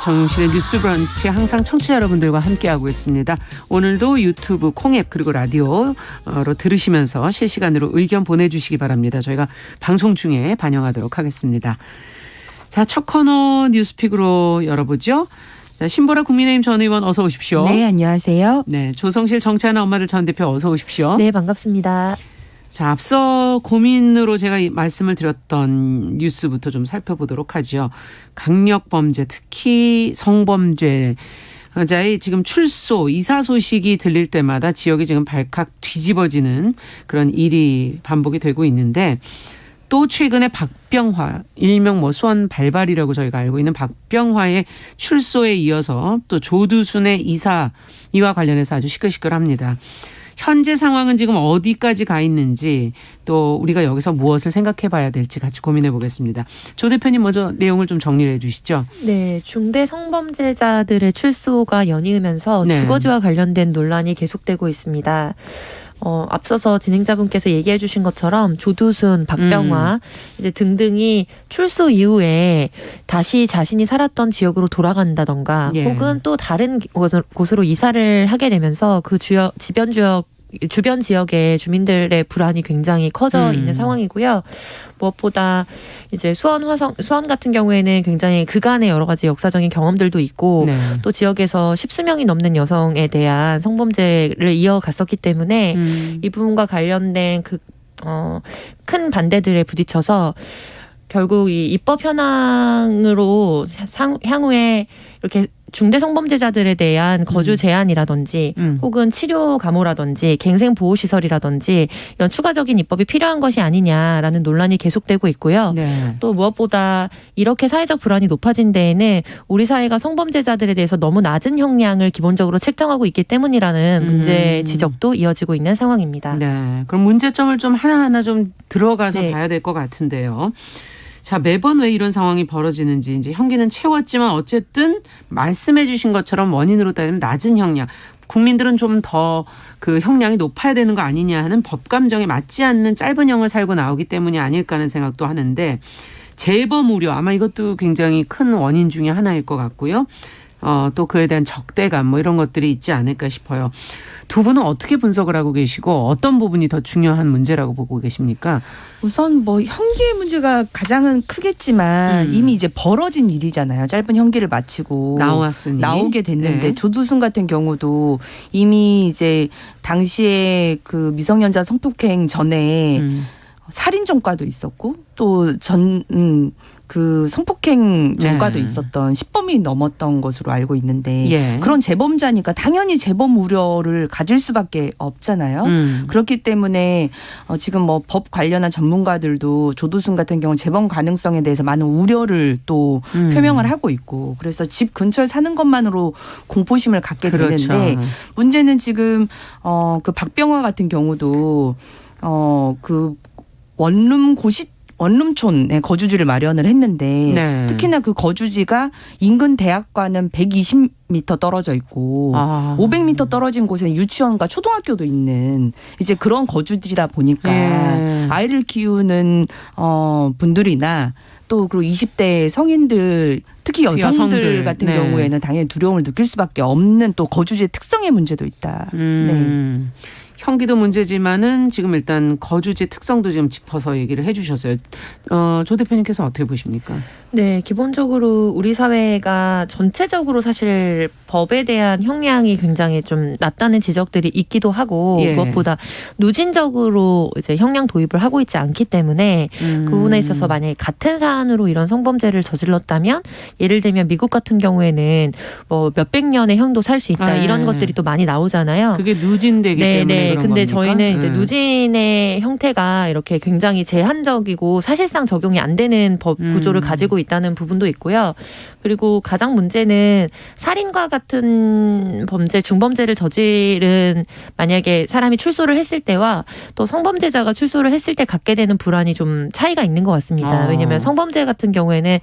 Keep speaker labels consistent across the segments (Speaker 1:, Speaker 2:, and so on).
Speaker 1: 정용실의 뉴스 브런치 항상 청취자 여러분들과 함께하고 있습니다. 오늘도 유튜브 콩앱 그리고 라디오로 들으시면서 실시간으로 의견 보내주시기 바랍니다. 저희가 방송 중에 반영하도록 하겠습니다. 자, 첫 코너 뉴스픽으로 열어보죠. 자, 신보라 국민의힘 전 의원 어서 오십시오.
Speaker 2: 네, 안녕하세요.
Speaker 1: 네, 조성실 정치하는 엄마들 전 대표 어서 오십시오.
Speaker 2: 네, 반갑습니다.
Speaker 1: 자, 앞서 고민으로 제가 말씀을 드렸던 뉴스부터 좀 살펴보도록 하죠. 강력범죄, 특히 성범죄자의 지금 출소, 이사 소식이 들릴 때마다 지역이 지금 발칵 뒤집어지는 그런 일이 반복이 되고 있는데 또 최근에 박병화, 일명 수원 발발이라고 저희가 알고 있는 박병화의 출소에 이어서 또 조두순의 이와 관련해서 아주 시끌시끌합니다. 현재 상황은 지금 어디까지 가 있는지 또 우리가 여기서 무엇을 생각해 봐야 될지 같이 고민해 보겠습니다. 조 대표님 먼저 내용을 좀 정리해 주시죠.
Speaker 2: 네, 중대 성범죄자들의 출소가 연이으면서
Speaker 1: 네.
Speaker 2: 주거지와 관련된 논란이 계속되고 있습니다. 앞서서 진행자분께서 얘기해 주신 것처럼 조두순, 박병화 이제 등등이 출소 이후에 다시 자신이 살았던 지역으로 돌아간다던가
Speaker 1: 예.
Speaker 2: 혹은 또 다른 곳으로 이사를 하게 되면서 그 주변 지역의 주민들의 불안이 굉장히 커져 있는 상황이고요. 무엇보다 이제 수원 같은 경우에는 굉장히 그간의 여러 가지 역사적인 경험들도 있고
Speaker 1: 네.
Speaker 2: 또 지역에서 10수명이 넘는 여성에 대한 성범죄를 이어갔었기 때문에 이 부분과 관련된 큰 반대들에 부딪혀서 결국 이 입법 현황으로 향후에 이렇게 중대 성범죄자들에 대한 거주 제한이라든지 혹은 치료 감호라든지 갱생 보호 시설이라든지 이런 추가적인 입법이 필요한 것이 아니냐라는 논란이 계속되고 있고요.
Speaker 1: 네.
Speaker 2: 또 무엇보다 이렇게 사회적 불안이 높아진 데에는 우리 사회가 성범죄자들에 대해서 너무 낮은 형량을 기본적으로 책정하고 있기 때문이라는 문제 지적도 이어지고 있는 상황입니다.
Speaker 1: 네. 그럼 문제점을 좀 하나하나 좀 들어가서
Speaker 2: 네.
Speaker 1: 봐야 될 것 같은데요. 자, 매번 왜 이런 상황이 벌어지는지 이제 형기는 채웠지만 어쨌든 말씀해 주신 것처럼 원인으로 따지면 낮은 형량. 국민들은 좀 더 그 형량이 높아야 되는 거 아니냐 하는 법 감정에 맞지 않는 짧은 형을 살고 나오기 때문이 아닐까 하는 생각도 하는데 재범 우려 아마 이것도 굉장히 큰 원인 중에 하나일 것 같고요. 또 그에 대한 적대감 이런 것들이 있지 않을까 싶어요. 두 분은 어떻게 분석을 하고 계시고 어떤 부분이 더 중요한 문제라고 보고 계십니까?
Speaker 3: 우선 형기의 문제가 가장은 크겠지만 이미 이제 벌어진 일이잖아요. 짧은 형기를 마치고 나오게 됐는데
Speaker 1: 네.
Speaker 3: 조두순 같은 경우도 이미 이제 당시에 그 미성년자 성폭행 전에 살인 전과도 있었고 또 그 성폭행 전과도
Speaker 1: 네.
Speaker 3: 있었던 10범이 넘었던 것으로 알고 있는데
Speaker 1: 예.
Speaker 3: 그런 재범자니까 당연히 재범 우려를 가질 수밖에 없잖아요. 그렇기 때문에 지금 법 관련한 전문가들도 조두순 같은 경우 재범 가능성에 대해서 많은 우려를 또 표명을 하고 있고 그래서 집 근처에 사는 것만으로 공포심을 갖게
Speaker 1: 그렇죠.
Speaker 3: 되는데 문제는 지금 그 박병화 같은 경우도 그 원룸촌에 거주지를 마련을 했는데
Speaker 1: 네.
Speaker 3: 특히나 그 거주지가 인근 대학과는 120m 떨어져 있고 500m 떨어진 곳에는 유치원과 초등학교도 있는 이제 그런 거주지다 보니까 아이를 키우는 분들이나 또 그리고 20대 성인들 특히 여성들 같은
Speaker 1: 네.
Speaker 3: 경우에는 당연히 두려움을 느낄 수밖에 없는 또 거주지의 특성의 문제도 있다. 네.
Speaker 1: 형기도 문제지만은 지금 일단 거주지 특성도 지금 짚어서 얘기를 해 주셨어요. 조 대표님께서 어떻게 보십니까?
Speaker 2: 네, 기본적으로 우리 사회가 전체적으로 사실 법에 대한 형량이 굉장히 좀 낮다는 지적들이 있기도 하고
Speaker 1: 예.
Speaker 2: 무엇보다 누진적으로 이제 형량 도입을 하고 있지 않기 때문에 그 부분에 있어서 만약에 같은 사안으로 이런 성범죄를 저질렀다면 예를 들면 미국 같은 경우에는 몇백 년의 형도 살 수 있다 이런 것들이 또 많이 나오잖아요.
Speaker 1: 그게 누진되기 때문에
Speaker 2: 네.
Speaker 1: 그런
Speaker 2: 근데
Speaker 1: 겁니까?
Speaker 2: 저희는 이제 누진의 형태가 이렇게 굉장히 제한적이고 사실상 적용이 안 되는 법 구조를 가지고 있다는 부분도 있고요. 그리고 가장 문제는 살인과 같은 범죄, 중범죄를 저지른 만약에 사람이 출소를 했을 때와 또 성범죄자가 출소를 했을 때 갖게 되는 불안이 좀 차이가 있는 것 같습니다. 왜냐하면 성범죄 같은 경우에는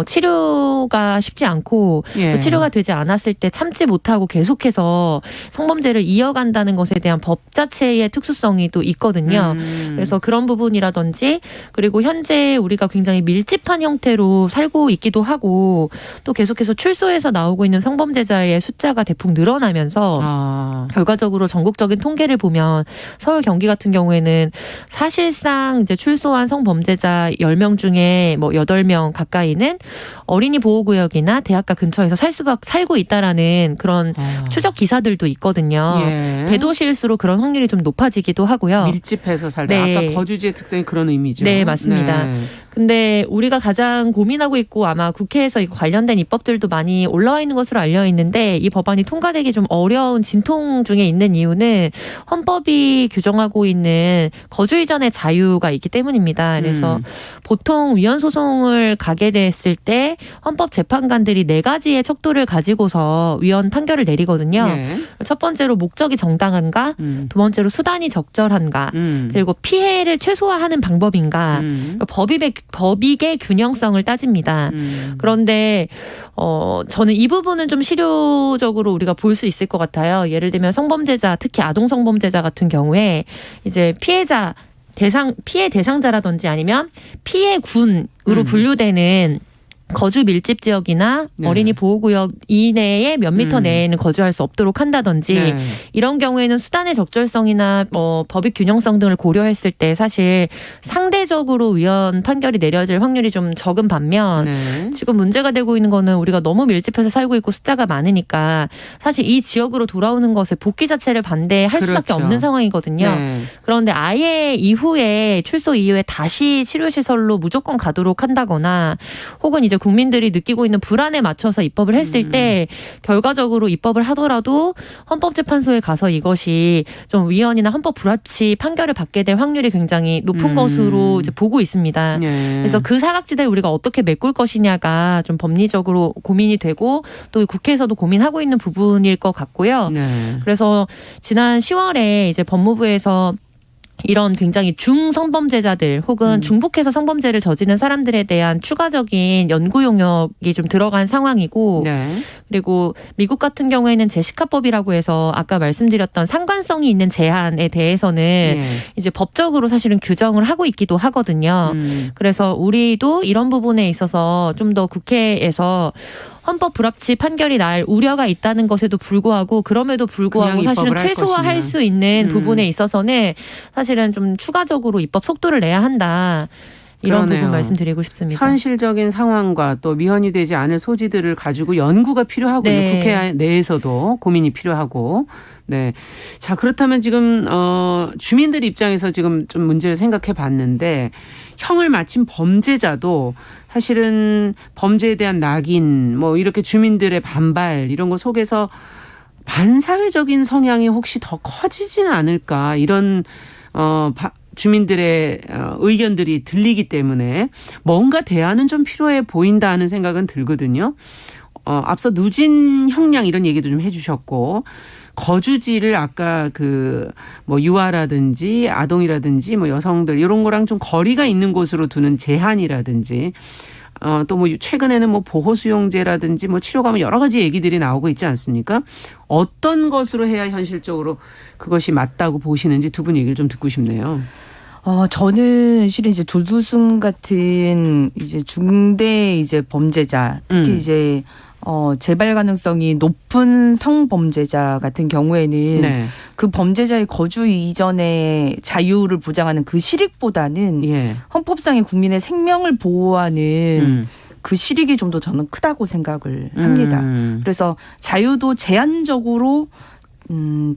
Speaker 2: 치료가 쉽지 않고 또 치료가 되지 않았을 때 참지 못하고 계속해서 성범죄를 이어간다는 것에 대한 법 자체의 특수성이 또 있거든요. 그래서 그런 부분이라든지 그리고 현재 우리가 굉장히 밀집한 형태로 상황으로 살고 있기도 하고 또 계속해서 출소해서 나오고 있는 성범죄자의 숫자가 대폭 늘어나면서 결과적으로 전국적인 통계를 보면 서울, 경기 같은 경우에는 사실상 이제 출소한 성범죄자 10명 중에 뭐 8명 가까이는 어린이 보호구역이나 대학가 근처에서 살고 있다라는 그런 추적 기사들도 있거든요.
Speaker 1: 예.
Speaker 2: 대도시일수록 그런 확률이 좀 높아지기도 하고요.
Speaker 1: 밀집해서 살다.
Speaker 2: 네.
Speaker 1: 아까 거주지의 특성이 그런 의미죠.
Speaker 2: 네, 맞습니다.
Speaker 1: 네.
Speaker 2: 근데 우리가 가장 고민하고 있고 아마 국회에서 이 관련된 입법들도 많이 올라와 있는 것으로 알려 있는데 이 법안이 통과되기 좀 어려운 진통 중에 있는 이유는 헌법이 규정하고 있는 거주 이전의 자유가 있기 때문입니다. 그래서 보통 위헌 소송을 가게 됐을 때 헌법 재판관들이 4가지의 척도를 가지고서 위헌 판결을 내리거든요.
Speaker 1: 예.
Speaker 2: 첫 번째로 목적이 정당한가, 두 번째로 수단이 적절한가, 그리고 피해를 최소화하는 방법인가, 법익의 균형성을 따집니다. 그런데 저는 이 부분은 좀 실효적으로 우리가 볼 수 있을 것 같아요. 예를 들면 성범죄자, 특히 아동 성범죄자 같은 경우에 이제 피해 대상자라든지 아니면 피해군으로 분류되는 거주 밀집 지역이나
Speaker 1: 네.
Speaker 2: 어린이 보호구역 이내에 몇 미터 내에는 거주할 수 없도록 한다든지
Speaker 1: 네.
Speaker 2: 이런 경우에는 수단의 적절성이나 법익 균형성 등을 고려했을 때 사실 상대적으로 위헌 판결이 내려질 확률이 좀 적은 반면
Speaker 1: 네.
Speaker 2: 지금 문제가 되고 있는 거는 우리가 너무 밀집해서 살고 있고 숫자가 많으니까 사실 이 지역으로 돌아오는 것에 복귀 자체를 반대할 수밖에
Speaker 1: 그렇죠.
Speaker 2: 없는 상황이거든요.
Speaker 1: 네.
Speaker 2: 그런데 아예 이후에 출소 이후에 다시 치료시설로 무조건 가도록 한다거나 혹은 이제 국민들이 느끼고 있는 불안에 맞춰서 입법을 했을 때 결과적으로 입법을 하더라도 헌법재판소에 가서 이것이 좀 위헌이나 헌법 불합치 판결을 받게 될 확률이 굉장히 높은 것으로 이제 보고 있습니다.
Speaker 1: 네.
Speaker 2: 그래서 그 사각지대를 우리가 어떻게 메꿀 것이냐가 좀 법리적으로 고민이 되고 또 국회에서도 고민하고 있는 부분일 것 같고요.
Speaker 1: 네.
Speaker 2: 그래서 지난 10월에 이제 법무부에서 이런 굉장히 중성범죄자들 혹은 중복해서 성범죄를 저지른 사람들에 대한 추가적인 연구 용역이 좀 들어간 상황이고
Speaker 1: 네.
Speaker 2: 그리고 미국 같은 경우에는 제시카법이라고 해서 아까 말씀드렸던 상관성이 있는 제한에 대해서는
Speaker 1: 네.
Speaker 2: 이제 법적으로 사실은 규정을 하고 있기도 하거든요. 그래서 우리도 이런 부분에 있어서 좀 더 국회에서 헌법 불합치 판결이 날 우려가 있다는 것에도 불구하고 그럼에도 불구하고 사실은 최소화할 수 있는 부분에 있어서는 사실은 좀 추가적으로 입법 속도를 내야 한다. 이런
Speaker 1: 그러네요.
Speaker 2: 부분 말씀드리고 싶습니다.
Speaker 1: 현실적인 상황과 또 미헌이 되지 않을 소지들을 가지고 연구가 필요하고요.
Speaker 2: 네.
Speaker 1: 국회 내에서도 고민이 필요하고. 네. 자, 그렇다면 지금 주민들 입장에서 지금 좀 문제를 생각해 봤는데 형을 마친 범죄자도 사실은 범죄에 대한 낙인 뭐 이렇게 주민들의 반발 이런 거 속에서 반사회적인 성향이 혹시 더 커지지는 않을까 이런 주민들의 의견들이 들리기 때문에 뭔가 대안은 좀 필요해 보인다 하는 생각은 들거든요. 앞서 누진 형량 이런 얘기도 좀 해 주셨고 거주지를 아까 뭐 유아라든지 아동이라든지 뭐 여성들 이런 거랑 좀 거리가 있는 곳으로 두는 제한이라든지 또 뭐 최근에는 뭐 보호수용제라든지 뭐 치료가면 여러 가지 얘기들이 나오고 있지 않습니까? 어떤 것으로 해야 현실적으로 그것이 맞다고 보시는지 두 분 얘기를 좀 듣고 싶네요.
Speaker 3: 저는 실은 이제 조두순 같은 이제 중대 이제 범죄자 특히 이제 재발 가능성이 높은 성범죄자 같은 경우에는
Speaker 1: 네.
Speaker 3: 그 범죄자의 거주 이전의 자유를 보장하는 그 실익보다는
Speaker 1: 예.
Speaker 3: 헌법상의 국민의 생명을 보호하는 그 실익이 좀 더 저는 크다고 생각을 합니다. 그래서 자유도 제한적으로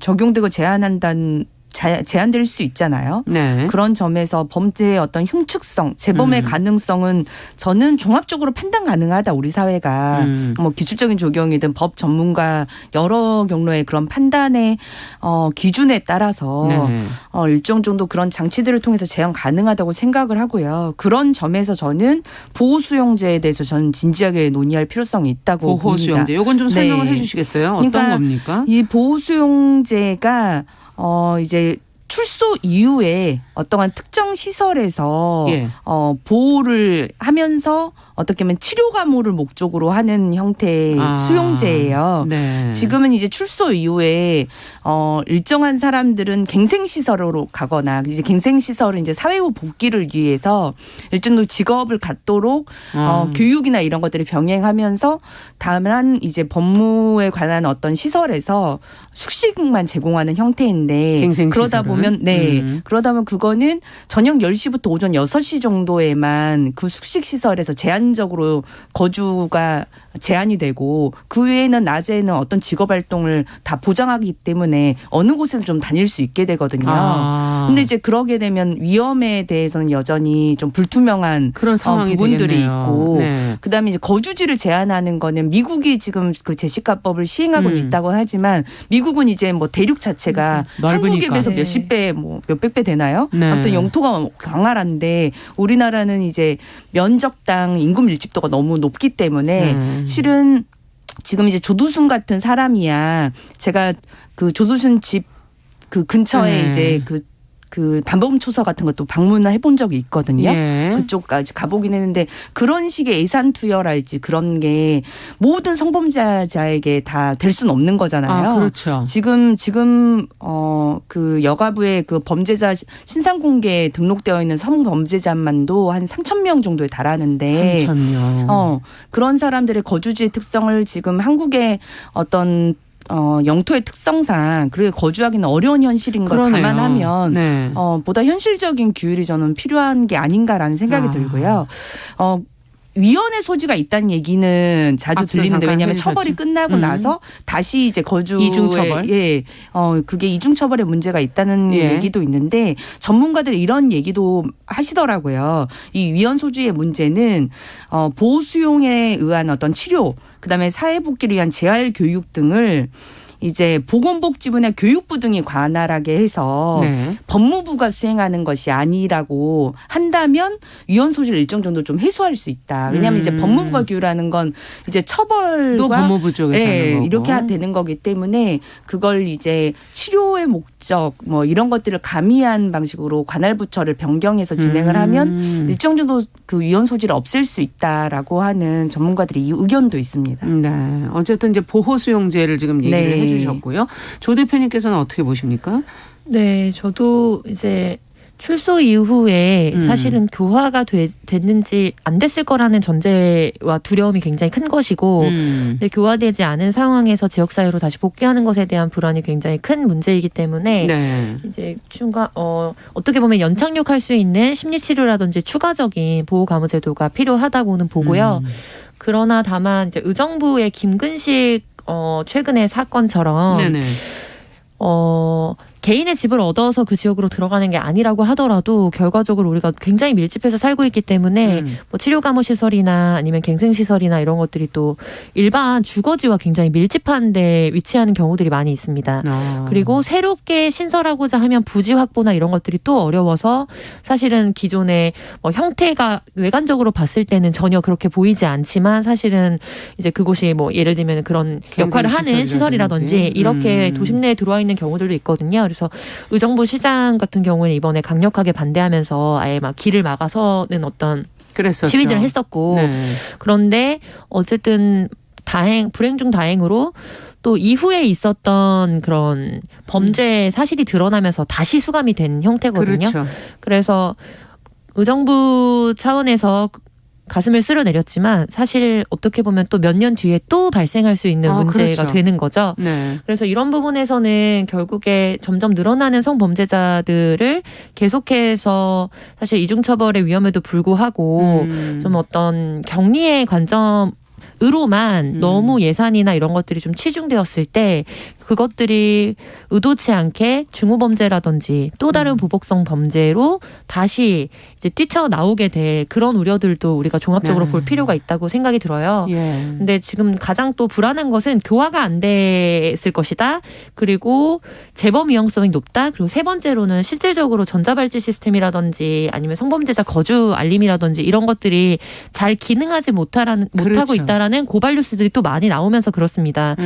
Speaker 3: 적용되고 제한될 수 있잖아요.
Speaker 1: 네.
Speaker 3: 그런 점에서 범죄의 어떤 흉측성, 재범의 가능성은 저는 종합적으로 판단 가능하다. 우리 사회가 뭐 기술적인 적용이든 법 전문가 여러 경로의 그런 판단의 기준에 따라서
Speaker 1: 네.
Speaker 3: 일정 정도 그런 장치들을 통해서 제한 가능하다고 생각을 하고요. 그런 점에서 저는 보호수용제에 대해서 저는 진지하게 논의할 필요성이 있다고
Speaker 1: 보호수용제.
Speaker 3: 봅니다.
Speaker 1: 이건 좀 설명을
Speaker 3: 네.
Speaker 1: 해 주시겠어요? 어떤
Speaker 3: 그러니까
Speaker 1: 겁니까?
Speaker 3: 이 보호수용제가 이제 출소 이후에 어떠한 특정 시설에서
Speaker 1: 예.
Speaker 3: 보호를 하면서 어떻게 보면 치료 감호를 목적으로 하는 형태의 수용제예요.
Speaker 1: 네.
Speaker 3: 지금은 이제 출소 이후에 일정한 사람들은 갱생시설로 가거나 이제 갱생시설은 이제 사회 후 복귀를 위해서 일정 정도 직업을 갖도록 교육이나 이런 것들을 병행하면서 다만 이제 법무에 관한 어떤 시설에서 숙식만 제공하는 형태인데 그러다 보면 그러다 보면 그거는 저녁 10시부터 오전 6시 정도에만 그 숙식 시설에서 제한적으로 거주가 제한이 되고 그 외에는 낮에는 어떤 직업 활동을 다 보장하기 때문에 어느 곳에는 좀 다닐 수 있게 되거든요. 근데 이제 그러게 되면 위험에 대해서는 여전히 좀 불투명한
Speaker 1: 그런 상황이
Speaker 3: 부분들이
Speaker 1: 되겠네요.
Speaker 3: 있고
Speaker 1: 네.
Speaker 3: 그다음에 이제 거주지를 제한하는 거는 미국이 지금 그 제시카법을 시행하고 있다고 하지만 미국은 이제 뭐 대륙 자체가 한국에 비해서 몇십 배, 뭐 몇백 배 되나요?
Speaker 1: 네.
Speaker 3: 아무튼 영토가 광활한데 우리나라는 이제 면적당 인구 밀집도가 너무 높기 때문에 실은 지금 이제 조두순 같은 사람이야. 제가 그 조두순 집 그 근처에 이제 그 반범초서 같은 것도 방문해 본 적이 있거든요.
Speaker 1: 예.
Speaker 3: 그쪽까지 가보긴 했는데 그런 식의 예산 투여랄지 그런 게 모든 성범죄자에게 다 될 수는 없는 거잖아요.
Speaker 1: 그렇죠.
Speaker 3: 지금 그 여가부의 그 범죄자 신상 공개에 등록되어 있는 성범죄자만도 한 3,000명 정도에 달하는데
Speaker 1: 3,000명.
Speaker 3: 그런 사람들의 거주지의 특성을 지금 한국의 어떤 영토의 특성상 그렇게 거주하기는 어려운 현실인 걸 감안하면 보다 현실적인 규율이 저는 필요한 게 아닌가라는 생각이 들고요. 위헌의 소지가 있다는 얘기는 자주 들리는데 왜냐하면 처벌이 끝나고 나서 다시 이제 거주에
Speaker 1: 이중처벌?
Speaker 3: 그게 이중처벌의 문제가 있다는 얘기도 있는데 전문가들이 이런 얘기도 하시더라고요. 이 위헌 소지의 문제는 보호 수용에 의한 어떤 치료 그다음에 사회복귀를 위한 재활 교육 등을 이제 보건복지부나 교육부 등이 관할하게 해서 법무부가 수행하는 것이 아니라고 한다면 위헌 소지를 일정 정도 좀 해소할 수 있다. 왜냐하면 이제 법무부가 규율하는 건 이제 처벌과
Speaker 1: 또 법무부 쪽에서 하는 거고.
Speaker 3: 이렇게 되는 거기 때문에 그걸 이제 치료의 목적 뭐 이런 것들을 가미한 방식으로 관할 부처를 변경해서 진행을 하면 일정 정도 그 위헌 소지를 없앨 수 있다라고 하는 전문가들의 이 의견도 있습니다.
Speaker 1: 네. 어쨌든 이제 보호 수용제를 지금 얘기를 해주셨고요. 조 대표님께서는 어떻게 보십니까?
Speaker 2: 네, 저도 이제 출소 이후에 사실은 교화가 됐는지 안 됐을 거라는 전제와 두려움이 굉장히 큰 것이고 근데 교화되지 않은 상황에서 지역사회로 다시 복귀하는 것에 대한 불안이 굉장히 큰 문제이기 때문에 이제 어떻게 보면 연착륙할 수 있는 심리치료라든지 추가적인 보호감호제도가 필요하다고는 보고요. 그러나 다만 이제 의정부의 김근식 최근의 사건처럼 개인의 집을 얻어서 그 지역으로 들어가는 게 아니라고 하더라도 결과적으로 우리가 굉장히 밀집해서 살고 있기 때문에 뭐 치료감호시설이나 아니면 갱생시설이나 이런 것들이 또 일반 주거지와 굉장히 밀집한 데 위치하는 경우들이 많이 있습니다. 그리고 새롭게 신설하고자 하면 부지 확보나 이런 것들이 또 어려워서 사실은 기존의 뭐 형태가 외관적으로 봤을 때는 전혀 그렇게 보이지 않지만 사실은 이제 그곳이 뭐 예를 들면 그런 역할을 하는 시설이라든지 이렇게 도심 내에 들어와 있는 경우들도 있거든요. 그래서 의정부 시장 같은 경우는 이번에 강력하게 반대하면서 아예 막 길을 막아서는 어떤 시위들을 했었고 그런데 어쨌든 불행 중 다행으로 또 이후에 있었던 그런 범죄 사실이 드러나면서 다시 수감이 된 형태거든요. 그래서 의정부 차원에서 가슴을 쓸어내렸지만 사실 어떻게 보면 또 몇 년 뒤에 또 발생할 수 있는 문제가 되는 거죠. 그래서 이런 부분에서는 결국에 점점 늘어나는 성범죄자들을 계속해서 사실 이중처벌의 위험에도 불구하고 좀 어떤 격리의 관점으로만 너무 예산이나 이런 것들이 좀 치중되었을 때 그것들이 의도치 않게 중후범죄라든지 또 다른 부복성 범죄로 다시 이제 뛰쳐나오게 될 그런 우려들도 우리가 종합적으로 볼 필요가 있다고 생각이 들어요. 근데 지금 가장 또 불안한 것은 교화가 안 됐을 것이다. 그리고 재범 위험성이 높다. 그리고 세 번째로는 실질적으로 전자발찌 시스템이라든지 아니면 성범죄자 거주 알림이라든지 이런 것들이 잘 기능하지 못하고 있다라는 고발 뉴스들이 또 많이 나오면서 그렇습니다.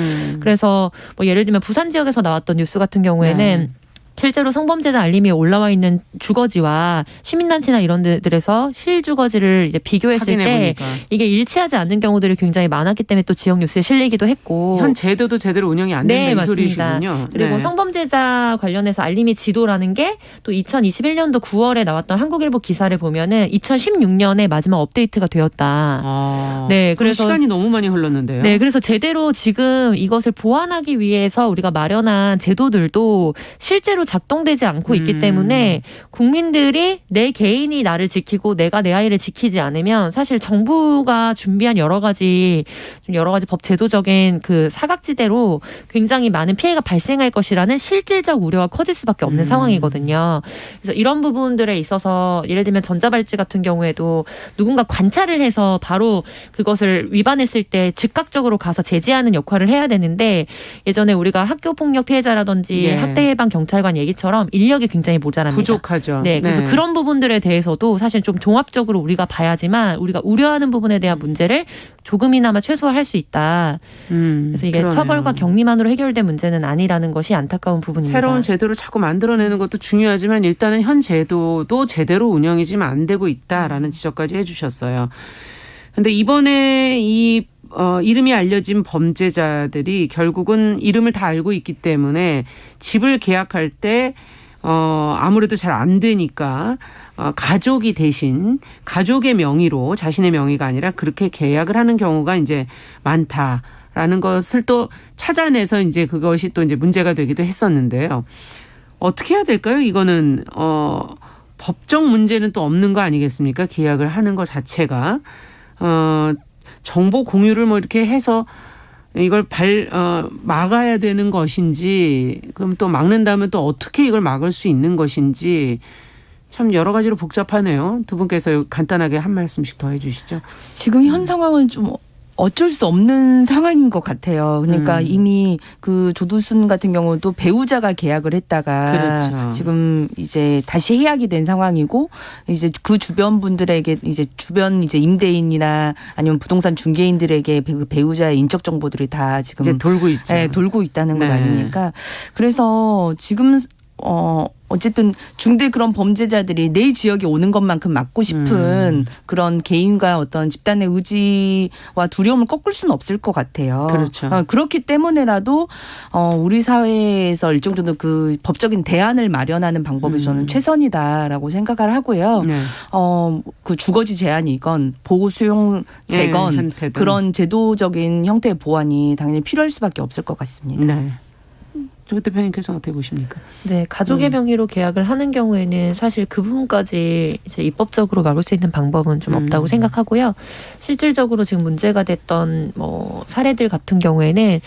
Speaker 2: 그래서 뭐 예를 들면 부산 지역에서 나왔던 뉴스 같은 경우에는 실제로 성범죄자 알림이 올라와 있는 주거지와 시민단체나 이런 데들에서 실주거지를 이제 비교했을 때 이게 일치하지 않는 경우들이 굉장히 많았기 때문에 또 지역 뉴스에 실리기도 했고
Speaker 1: 현 제도도 제대로 운영이 안 된다 이 소리시군요.
Speaker 2: 그리고
Speaker 1: 네.
Speaker 2: 성범죄자 관련해서 알림이 지도라는 게 또 2021년도 9월에 나왔던 한국일보 기사를 보면은 2016년에 마지막 업데이트가 되었다.
Speaker 1: 네, 그래서 시간이 너무 많이 흘렀는데요.
Speaker 2: 네, 그래서 제대로 지금 이것을 보완하기 위해서 우리가 마련한 제도들도 실제로 작동되지 않고 있기 때문에 국민들이 내 개인이 나를 지키고 내가 내 아이를 지키지 않으면 사실 정부가 준비한 여러 가지 법 제도적인 그 사각지대로 굉장히 많은 피해가 발생할 것이라는 실질적 우려가 커질 수밖에 없는 상황이거든요. 그래서 이런 부분들에 있어서 예를 들면 전자발찌 같은 경우에도 누군가 관찰을 해서 바로 그것을 위반했을 때 즉각적으로 가서 제지하는 역할을 해야 되는데 예전에 우리가 학교폭력 피해자라든지 학대 예방 경찰관 얘기처럼 인력이 굉장히 모자랍니다.
Speaker 1: 부족하죠.
Speaker 2: 네, 그래서 그런 부분들에 대해서도 사실 좀 종합적으로 우리가 봐야지만 우리가 우려하는 부분에 대한 문제를 조금이나마 최소화할 수 있다. 그래서 이게
Speaker 1: 그러네요.
Speaker 2: 처벌과 격리만으로 해결된 문제는 아니라는 것이 안타까운 부분입니다.
Speaker 1: 새로운 제도를 자꾸 만들어내는 것도 중요하지만 일단은 현 제도도 제대로 운영이 지금 안 되고 있다라는 지적까지 해주셨어요. 근데 이번에 이름이 알려진 범죄자들이 결국은 이름을 다 알고 있기 때문에 집을 계약할 때 아무래도 잘 안 되니까 가족이 대신 가족의 명의로 자신의 명의가 아니라 그렇게 계약을 하는 경우가 이제 많다라는 것을 또 찾아내서 이제 그것이 또 이제 문제가 되기도 했었는데요. 어떻게 해야 될까요? 이거는 법적 문제는 또 없는 거 아니겠습니까? 계약을 하는 것 자체가 정보 공유를 뭐 이렇게 해서 이걸 막아야 되는 것인지 그럼 또 막는다면 또 어떻게 이걸 막을 수 있는 것인지 참 여러 가지로 복잡하네요. 두 분께서 간단하게 한 말씀씩 더 해주시죠.
Speaker 3: 지금 현 상황은 좀 어쩔 수 없는 상황인 것 같아요. 그러니까 이미 그 조두순 같은 경우도 배우자가 계약을 했다가
Speaker 1: 그렇죠.
Speaker 3: 지금 이제 다시 해약이 된 상황이고 이제 그 주변 분들에게 이제 주변 이제 임대인이나 아니면 부동산 중개인들에게 배우자의 인적 정보들이 다 지금
Speaker 1: 이제 돌고 있죠.
Speaker 3: 네, 돌고 있다는 것
Speaker 1: 네.
Speaker 3: 아닙니까? 그래서 지금 어쨌든 중대 그런 범죄자들이 내 지역에 오는 것만큼 막고 싶은 그런 개인과 어떤 집단의 의지와 두려움을 꺾을 수는 없을 것 같아요.
Speaker 1: 그렇죠.
Speaker 3: 그렇기 때문에라도 우리 사회에서 일정 정도 그 법적인 대안을 마련하는 방법이 저는 최선이다라고 생각을 하고요.
Speaker 1: 네.
Speaker 3: 그 주거지 제한이건 보호 수용제건
Speaker 1: 네,
Speaker 3: 그런 제도적인 형태의 보완이 당연히 필요할 수밖에 없을 것 같습니다.
Speaker 1: 네. 조 대표님께서 어떻게 보십니까?
Speaker 2: 네, 가족의 명의로 계약을 하는 경우에는 사실 그 부분까지 이제 입법적으로 막을 수 있는 방법은 좀 없다고 생각하고요. 실질적으로 지금 문제가 됐던 사례들 같은 경우에는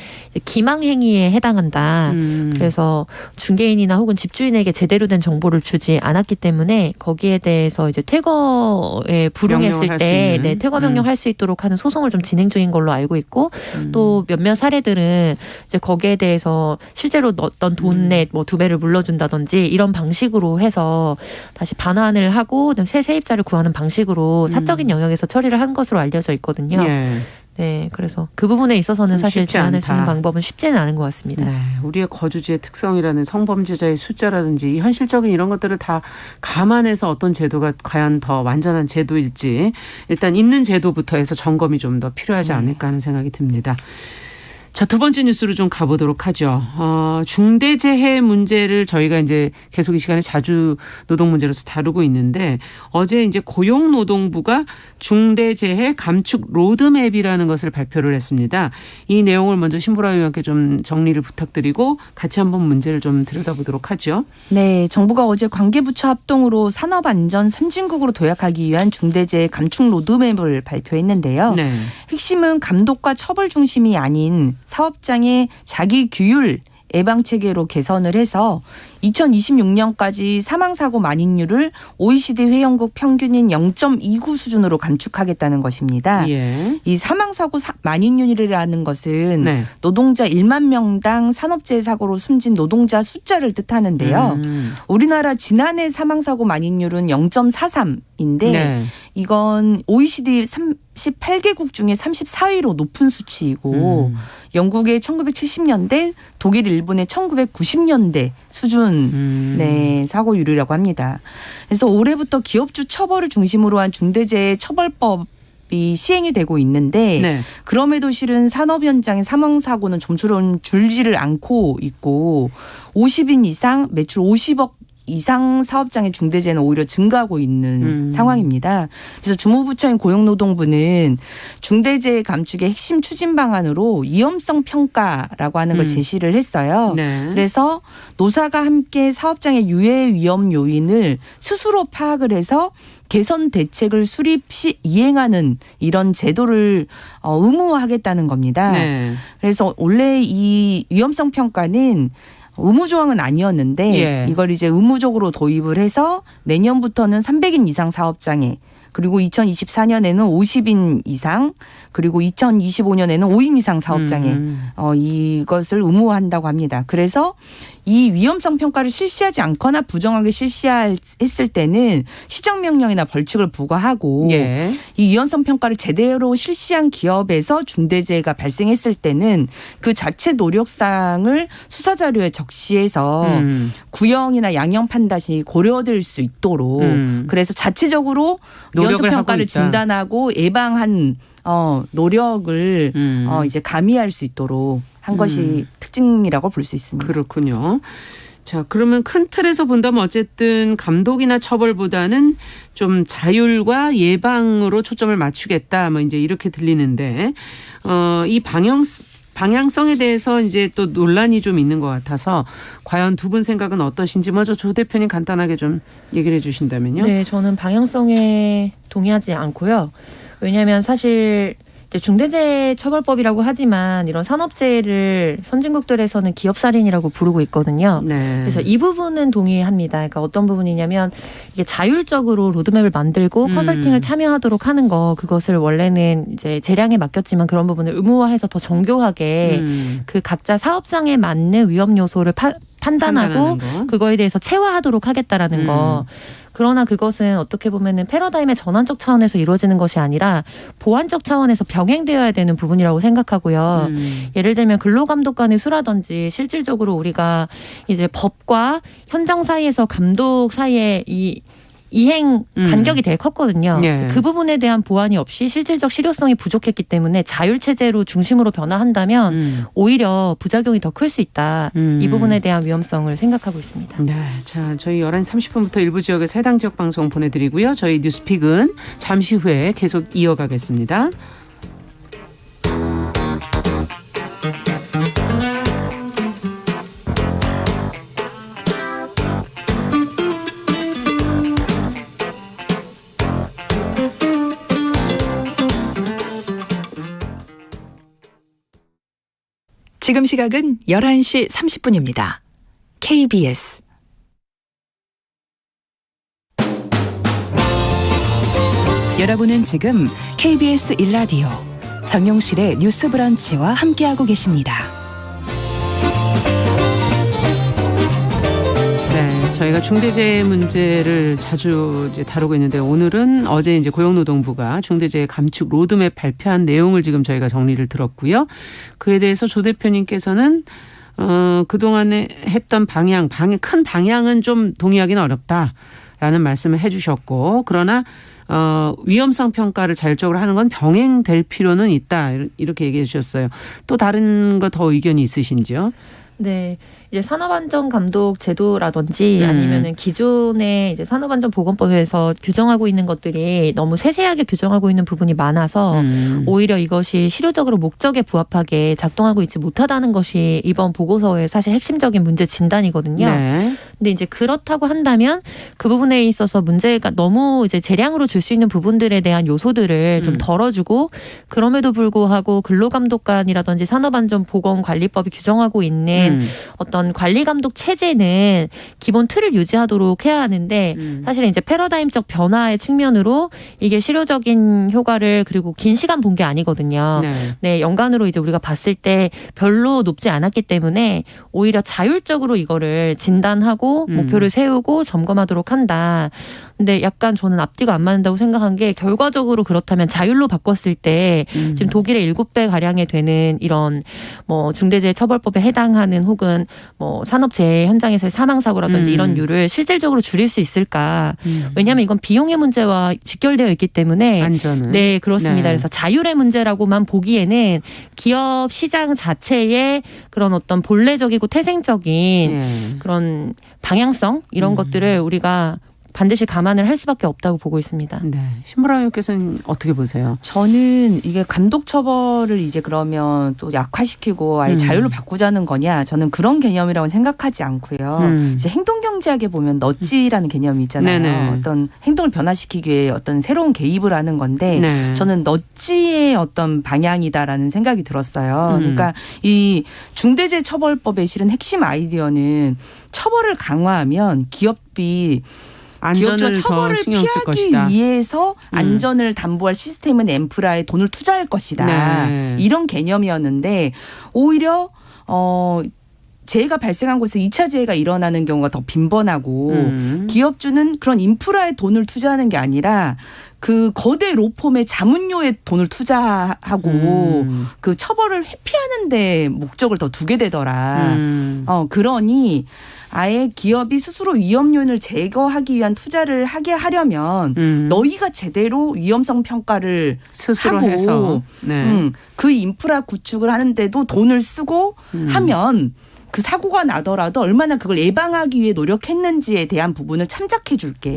Speaker 2: 기망행위에 해당한다. 그래서 중개인이나 혹은 집주인에게 제대로 된 정보를 주지 않았기 때문에 거기에 대해서 이제 퇴거에 불응했을 때 퇴거 명령할 수 있도록 하는 소송을 좀 진행 중인 걸로 알고 있고 또 몇몇 사례들은 이제 거기에 대해서 실제로 어떤 돈의 뭐 2배를 물러준다든지 이런 방식으로 해서 다시 반환을 하고 새 세입자를 구하는 방식으로 사적인 영역에서 처리를 한 것으로 알려져 있거든요.
Speaker 1: 예.
Speaker 2: 네, 그래서 그 부분에 있어서는 사실 제한할 수 있는 방법은 쉽지는 않은 것 같습니다.
Speaker 1: 네, 우리의 거주지의 특성이라는 성범죄자의 숫자라든지 현실적인 이런 것들을 다 감안해서 어떤 제도가 과연 더 완전한 제도일지 일단 있는 제도부터 해서 점검이 좀 더 필요하지 않을까 하는 생각이 듭니다. 자, 두 번째 뉴스로 좀 가보도록 하죠. 중대재해 문제를 저희가 이제 계속 이 시간에 자주 노동 문제로서 다루고 있는데 어제 이제 고용노동부가 중대재해 감축 로드맵이라는 것을 발표를 했습니다. 이 내용을 먼저 신보라 의원께 좀 정리를 부탁드리고 같이 한번 문제를 좀 들여다보도록 하죠.
Speaker 3: 네, 정부가 어제 관계부처 합동으로 산업안전 선진국으로 도약하기 위한 중대재해 감축 로드맵을 발표했는데요.
Speaker 1: 네.
Speaker 3: 핵심은 감독과 처벌 중심이 아닌 사업장의 자기 규율 예방 체계로 개선을 해서 2026년까지 사망사고 만인율을 OECD 회원국 평균인 0.29 수준으로 감축하겠다는 것입니다.
Speaker 1: 예.
Speaker 3: 이 사망사고 만인율이라는 것은
Speaker 1: 네.
Speaker 3: 노동자 1만 명당 산업재해 사고로 숨진 노동자 숫자를 뜻하는데요. 우리나라 지난해 사망사고 만인율은 0.43인데
Speaker 1: 네.
Speaker 3: 이건 OECD 38개국 중에 34위로 높은 수치이고 영국의 1970년대, 독일, 일본의 1990년대 수준 네, 사고율이라고 합니다. 그래서 올해부터 기업주 처벌을 중심으로 한 중대재해처벌법이 시행이 되고 있는데
Speaker 1: 네.
Speaker 3: 그럼에도 실은 산업 현장의 사망 사고는 좀처럼 줄지를 않고 있고 50인 이상 매출 50억 이상 사업장의 중대재해는 오히려 증가하고 있는 상황입니다. 그래서 주무부처인 고용노동부는 중대재해 감축의 핵심 추진 방안으로 위험성 평가라고 하는 걸 제시를 했어요.
Speaker 1: 네.
Speaker 3: 그래서 노사가 함께 사업장의 유해 위험 요인을 스스로 파악을 해서 개선 대책을 수립 시 이행하는 이런 제도를 의무화하겠다는 겁니다.
Speaker 1: 네.
Speaker 3: 그래서 원래 이 위험성 평가는 의무 조항은 아니었는데
Speaker 1: 예.
Speaker 3: 이걸 이제 의무적으로 도입을 해서 내년부터는 300인 이상 사업장에 그리고 2024년에는 50인 이상 그리고 2025년에는 5인 이상 사업장에 이것을 의무화한다고 합니다. 그래서 이 위험성 평가를 실시하지 않거나 부정하게 실시했을 때는 시정명령이나 벌칙을 부과하고
Speaker 1: 예.
Speaker 3: 이 위험성 평가를 제대로 실시한 기업에서 중대재해가 발생했을 때는 그 자체 노력사항을 수사자료에 적시해서 구형이나 양형 판단이 고려될 수 있도록 그래서 자체적으로 위험성 평가를 진단하고 예방한 노력을 이제 가미할 수 있도록 한 것이 특징이라고 볼 수 있습니다.
Speaker 1: 그렇군요. 자, 그러면 큰 틀에서 본다면 어쨌든 감독이나 처벌보다는 좀 자율과 예방으로 초점을 맞추겠다. 뭐 이제 이렇게 들리는데, 이 방향성에 대해서 이제 또 논란이 좀 있는 것 같아서 과연 두 분 생각은 어떠신지 먼저 조 대표님 간단하게 좀 얘기를 해 주신다면요.
Speaker 2: 네, 저는 방향성에 동의하지 않고요. 왜냐하면 사실 이제 중대재해처벌법이라고 하지만 이런 산업재해를 선진국들에서는 기업살인이라고 부르고 있거든요.
Speaker 1: 네.
Speaker 2: 그래서 이 부분은 동의합니다. 그러니까 어떤 부분이냐면 이게 자율적으로 로드맵을 만들고 컨설팅을 참여하도록 하는 거 그것을 원래는 이제 재량에 맡겼지만 그런 부분을 의무화해서 더 정교하게 그 각자 사업장에 맞는 위험 요소를 판단하고 그거에 대해서 체화하도록 하겠다라는 거. 그러나 그것은 어떻게 보면은 패러다임의 전환적 차원에서 이루어지는 것이 아니라 보완적 차원에서 병행되어야 되는 부분이라고 생각하고요. 예를 들면 근로감독 간의 수라든지 실질적으로 우리가 이제 법과 현장 사이에서 감독 사이에 이 이행 간격이 되게 컸거든요.
Speaker 1: 네.
Speaker 2: 그 부분에 대한 보완이 없이 실질적 실효성이 부족했기 때문에 자율체제로 중심으로 변화한다면 오히려 부작용이 더 클 수 있다. 이 부분에 대한 위험성을 생각하고 있습니다.
Speaker 1: 네, 자 저희 11시 30분부터 일부 지역에서 해당 지역 방송 보내드리고요. 저희 뉴스픽은 잠시 후에 계속 이어가겠습니다.
Speaker 4: 지금 시각은 11시 30분입니다. KBS 여러분은 지금 KBS 1라디오 정용실의 뉴스 브런치와 함께하고 계십니다.
Speaker 1: 네, 저희가 중대재해 문제를 자주 이제 다루고 있는데 오늘은 어제 이제 고용노동부가 중대재해 감축 로드맵 발표한 내용을 지금 저희가 정리를 들었고요. 그에 대해서 조 대표님께서는 그동안에 했던 큰 방향은 좀 동의하기는 어렵다라는 말씀을 해주셨고 그러나 위험성 평가를 자율적으로 하는 건 병행될 필요는 있다 이렇게 얘기해 주셨어요. 또 다른 거 더 의견이 있으신지요?
Speaker 2: 네. 이제 산업안전감독 제도라든지 아니면은 기존의 이제 산업안전보건법에서 규정하고 있는 것들이 너무 세세하게 규정하고 있는 부분이 많아서 오히려 이것이 실효적으로 목적에 부합하게 작동하고 있지 못하다는 것이 이번 보고서의 사실 핵심적인 문제 진단이거든요.
Speaker 1: 네.
Speaker 2: 근데 이제 그렇다고 한다면 그 부분에 있어서 문제가 너무 이제 재량으로 줄 수 있는 부분들에 대한 요소들을 좀 덜어주고 그럼에도 불구하고 근로감독관이라든지 산업안전보건관리법이 규정하고 있는 어떤 관리감독 체제는 기본 틀을 유지하도록 해야 하는데 사실은 이제 패러다임적 변화의 측면으로 이게 실효적인 효과를 그리고 긴 시간 본 게 아니거든요. 네, 연간으로 이제 우리가 봤을 때 별로 높지 않았기 때문에 오히려 자율적으로 이거를 진단하고 목표를 세우고 점검하도록 한다. 근데 약간 저는 앞뒤가 안 맞는다고 생각한 게 결과적으로 그렇다면 자율로 바꿨을 때 지금 독일의 7배 가량에 되는 이런 뭐 중대재해처벌법에 해당하는 혹은 뭐 산업재해 현장에서의 사망 사고라든지 이런 류를 실질적으로 줄일 수 있을까? 왜냐하면 이건 비용의 문제와 직결되어 있기 때문에
Speaker 1: 안전은.
Speaker 2: 네, 그렇습니다.
Speaker 1: 네.
Speaker 2: 그래서 자율의 문제라고만 보기에는 기업 시장 자체의 그런 어떤 본래적이고 태생적인
Speaker 1: 네.
Speaker 2: 그런 방향성 이런 것들을 우리가 반드시 감안을 할 수밖에 없다고 보고 있습니다.
Speaker 1: 네. 신보라 의원께서는 어떻게 보세요?
Speaker 3: 저는 이게 감독 처벌을 이제 그러면 또 약화시키고 아예 자율로 바꾸자는 거냐? 저는 그런 개념이라고 생각하지 않고요. 이제 행동경제학에 보면 넛지라는 개념이 있잖아요.
Speaker 1: 네네.
Speaker 3: 어떤 행동을 변화시키기 위해 어떤 새로운 개입을 하는 건데
Speaker 1: 네.
Speaker 3: 저는 넛지의 어떤 방향이다라는 생각이 들었어요. 그러니까 이 중대재해처벌법의 실은 핵심 아이디어는 처벌을 강화하면 기업이
Speaker 1: 안전을 더
Speaker 3: 처벌을
Speaker 1: 신경 쓸
Speaker 3: 피하기
Speaker 1: 것이다.
Speaker 3: 위해서 안전을 담보할 시스템은 엠프라에 돈을 투자할 것이다.
Speaker 1: 네.
Speaker 3: 이런 개념이었는데 오히려 재해가 발생한 곳에서 2차 재해가 일어나는 경우가 더 빈번하고 기업주는 그런 인프라에 돈을 투자하는 게 아니라 그 거대 로펌의 자문료에 돈을 투자하고 그 처벌을 회피하는 데 목적을 더 두게 되더라. 그러니 아예 기업이 스스로 위험 요인을 제거하기 위한 투자를 하게 하려면 너희가 제대로 위험성 평가를
Speaker 1: 스스로
Speaker 3: 하고
Speaker 1: 해서 네.
Speaker 3: 그 인프라 구축을 하는데도 돈을 쓰고 하면 그 사고가 나더라도 얼마나 그걸 예방하기 위해 노력했는지에 대한 부분을 참작해 줄게.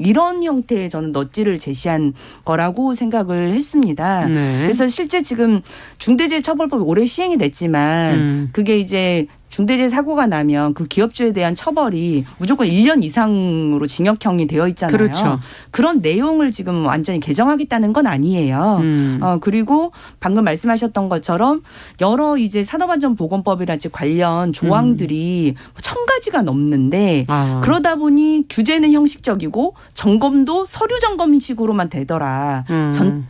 Speaker 3: 이런 형태의 저는 넛지를 제시한 거라고 생각을 했습니다.
Speaker 1: 네.
Speaker 3: 그래서 실제 지금 중대재해처벌법이 올해 시행이 됐지만 그게 이제 중대재해 사고가 나면 그 기업주에 대한 처벌이 무조건 1년 이상으로 징역형이 되어 있잖아요.
Speaker 1: 그렇죠.
Speaker 3: 그런 내용을 지금 완전히 개정하겠다는 건 아니에요. 그리고 방금 말씀하셨던 것처럼 여러 이제 산업안전보건법이라든지 관련 조항들이 1000가지가 넘는데 그러다 보니 규제는 형식적이고 점검도 서류 점검식으로만 되더라.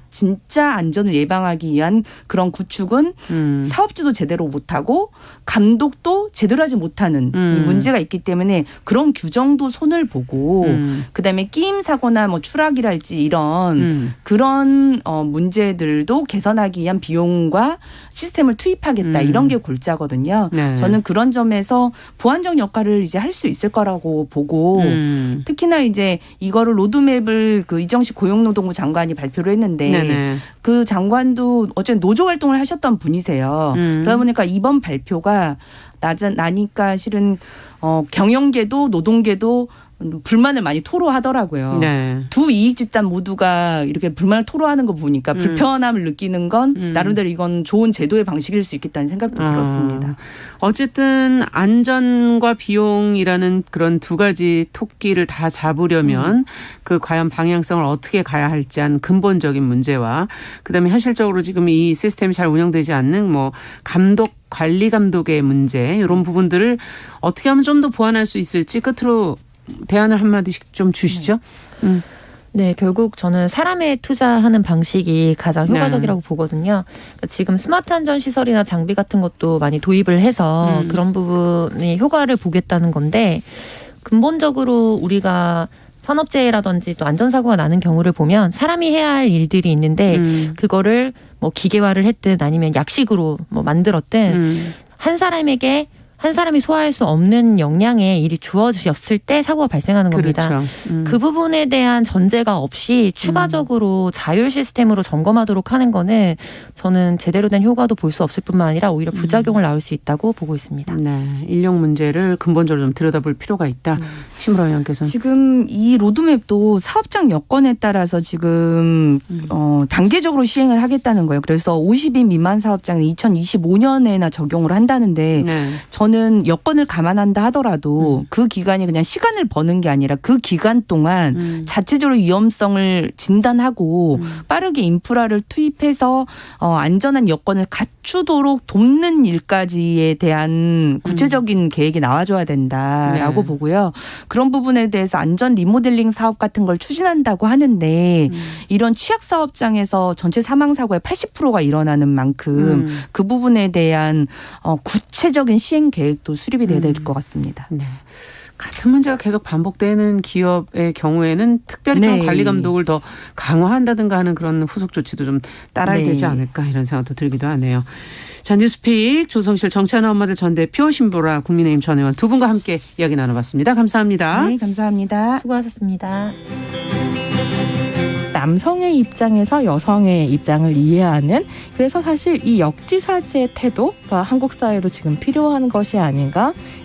Speaker 3: 진짜 안전을 예방하기 위한 그런 구축은 사업주도 제대로 못하고 감독도 제대로 하지 못하는 이 문제가 있기 때문에 그런 규정도 손을 보고 그다음에 끼임 사고나 뭐 추락이랄지 이런 그런 문제들도 개선하기 위한 비용과 시스템을 투입하겠다 이런 게 골자거든요.
Speaker 1: 네.
Speaker 3: 저는 그런 점에서 보완적 역할을 이제 할 수 있을 거라고 보고 특히나 이제 이거를 로드맵을 그 이정식 고용노동부 장관이 발표를 했는데
Speaker 1: 네네.
Speaker 3: 그 장관도 어쨌든 노조 활동을 하셨던 분이세요. 그러다 보니까 이번 발표가 나니까 실은 경영계도 노동계도 불만을 많이 토로하더라고요.
Speaker 1: 네.
Speaker 3: 두 이익 집단 모두가 이렇게 불만을 토로하는 거 보니까 불편함을 느끼는 건 나름대로 이건 좋은 제도의 방식일 수 있겠다는 생각도 들었습니다.
Speaker 1: 어쨌든 안전과 비용이라는 그런 두 가지 토끼를 다 잡으려면 그 과연 방향성을 어떻게 가야 할지 한 근본적인 문제와 그다음에 현실적으로 지금 이 시스템이 잘 운영되지 않는 뭐 관리 감독의 문제 이런 부분들을 어떻게 하면 좀 더 보완할 수 있을지 끝으로 대안을 한마디씩 좀 주시죠.
Speaker 2: 네, 결국 저는 사람에 투자하는 방식이 가장 효과적이라고 보거든요. 그러니까 지금 스마트 안전 시설이나 장비 같은 것도 많이 도입을 해서 그런 부분이 효과를 보겠다는 건데 근본적으로 우리가 산업재해라든지 또 안전사고가 나는 경우를 보면 사람이 해야 할 일들이 있는데 그거를 뭐 기계화를 했든 아니면 약식으로 뭐 만들었든 한 사람이 소화할 수 없는 역량의 일이 주어졌을 때 사고가 발생하는 겁니다.
Speaker 1: 그렇죠.
Speaker 2: 그 부분에 대한 전제가 없이 추가적으로 자율 시스템으로 점검하도록 하는 거는 저는 제대로 된 효과도 볼 수 없을 뿐만 아니라 오히려 부작용을 낳을 수 있다고 보고 있습니다.
Speaker 1: 네, 인력 문제를 근본적으로 좀 들여다볼 필요가 있다. 신보라 의원께서는.
Speaker 3: 지금 이 로드맵도 사업장 여건에 따라서 지금 단계적으로 시행을 하겠다는 거예요. 그래서 50인 미만 사업장은 2025년에나 적용을 한다는데
Speaker 1: 네.
Speaker 3: 저는 여건을 감안한다 하더라도 그 기간이 그냥 시간을 버는 게 아니라 그 기간 동안 자체적으로 위험성을 진단하고 빠르게 인프라를 투입해서 안전한 여건을 갖추도록 돕는 일까지에 대한 구체적인 계획이 나와줘야 된다라고
Speaker 1: 네.
Speaker 3: 보고요. 그런 부분에 대해서 안전 리모델링 사업 같은 걸 추진한다고 하는데 이런 취약 사업장에서 전체 사망 사고의 80%가 일어나는 만큼 그 부분에 대한 구체적인 시행 계획도 수립이 돼야 될 것 같습니다.
Speaker 1: 네. 같은 문제가 계속 반복되는 기업의 경우에는 특별히 좀
Speaker 3: 네.
Speaker 1: 관리 감독을 더 강화한다든가 하는 그런 후속 조치도 좀 따라야
Speaker 3: 네.
Speaker 1: 되지 않을까 이런 생각도 들기도 하네요. 자, 뉴스픽 조성실 정치하는 엄마들 전 대표, 신보라 국민의힘 전 의원 두 분과 함께 이야기 나눠봤습니다. 감사합니다.
Speaker 3: 네, 감사합니다.
Speaker 2: 수고하셨습니다.
Speaker 5: 남성의 입장에서 여성의 입장을 이해하는, 그래서 사실 이 역지사지의 태도가 한국 사회로 지금 필요한 것이 아닌가